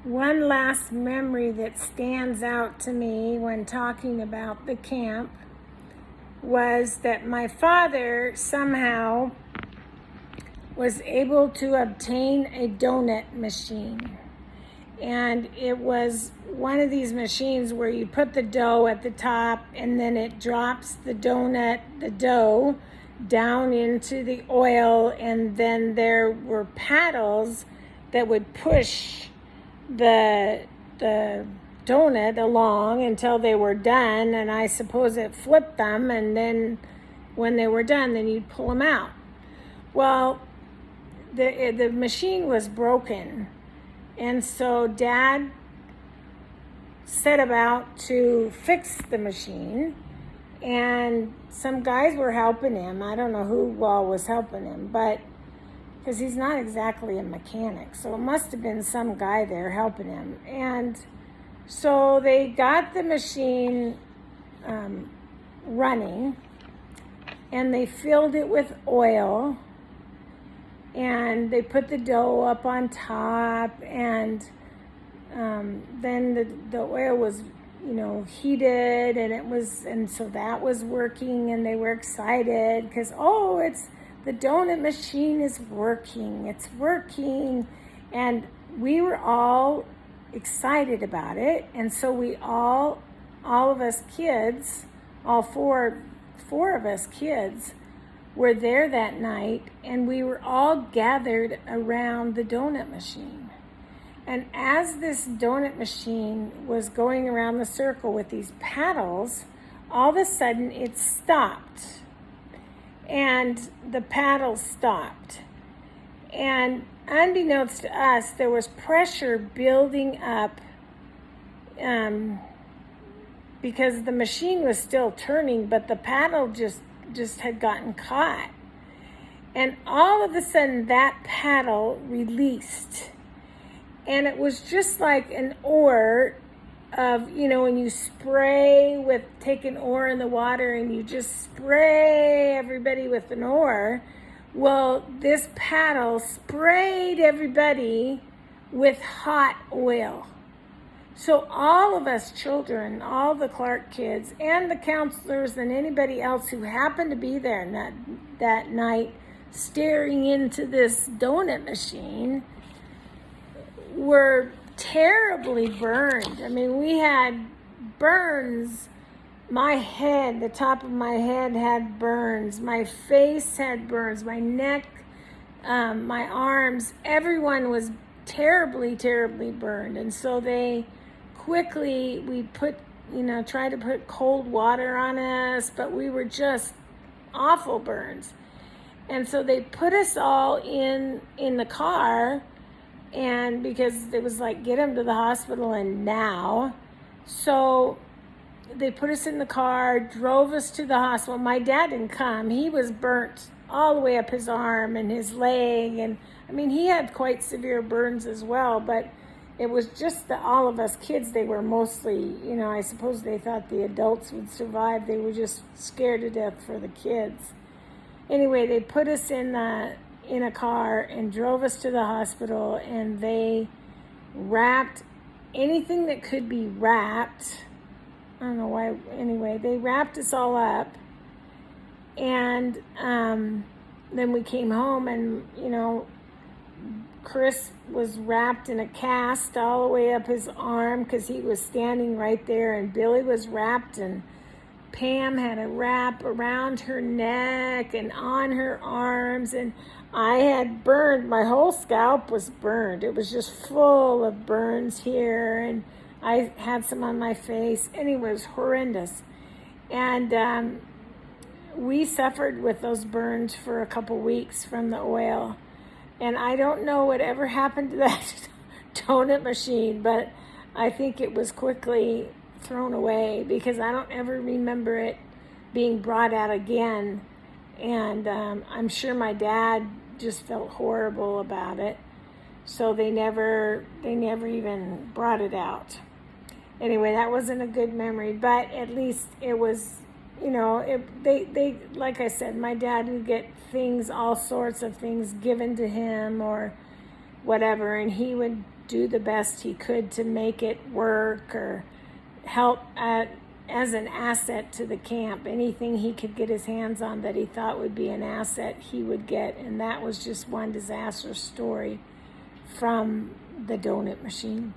One last memory that stands out to me when talking about the camp was that my father somehow was able to obtain a donut machine. And it was one of these machines where you put the dough at the top and then it drops the dough down into the oil, and then there were paddles that would push the donut along until they were done, and I suppose it flipped them, and then when they were done, then you'd pull them out. Well, the machine was broken, and so Dad set about to fix the machine, and some guys were helping him. I don't know who all was helping him, but because he's not exactly a mechanic, so it must have been some guy there helping him. And so they got the machine running, and they filled it with oil, and they put the dough up on top, and then the oil was heated, and so that was working, and they were excited because the donut machine is working. It's working. And we were all excited about it. And so we all of us kids, all four of us kids were there that night, and we were all gathered around the donut machine. And as this donut machine was going around the circle with these paddles, all of a sudden it stopped. And the paddles stopped. And unbeknownst to us, there was pressure building up because the machine was still turning, but the paddle just had gotten caught. And all of a sudden, that paddle released. And it was just like an oar of, when you take an oar in the water and you just spray everybody with an oar. Well, this paddle sprayed everybody with hot oil. So all of us children, all the Clark kids and the counselors and anybody else who happened to be there that night staring into this donut machine were terribly burned. I mean, we had burns. The top of my head had burns. My face had burns. My neck, my arms, everyone was terribly, terribly burned. And so we tried to put cold water on us, but we were just awful burns. And so they put us all in the car, and because it was like, get him to the hospital and now. So they put us in the car, drove us to the hospital. My dad didn't come. He was burnt all the way up his arm and his leg. And I mean, he had quite severe burns as well, but it was just all of us kids. They were mostly, I suppose they thought the adults would survive. They were just scared to death for the kids. Anyway, they put us in a car and drove us to the hospital, and they wrapped anything that could be wrapped. I don't know why. Anyway, they wrapped us all up, and then we came home, and Chris was wrapped in a cast all the way up his arm because he was standing right there, and Billy was wrapped, and Pam had a wrap around her neck and on her arms, and I had burned. My whole scalp was burned. It was just full of burns here, and I had some on my face. Anyway, it was horrendous. And we suffered with those burns for a couple weeks from the oil. And I don't know whatever happened to that donut machine, but I think it was quickly thrown away because I don't ever remember it being brought out again. And I'm sure my dad just felt horrible about it. So they never even brought it out. Anyway, that wasn't a good memory, but at least it was, they like I said, my dad would get all sorts of things given to him or whatever, and he would do the best he could to make it work or help as an asset to the camp. Anything he could get his hands on that he thought would be an asset, he would get. And that was just one disaster story from the donut machine.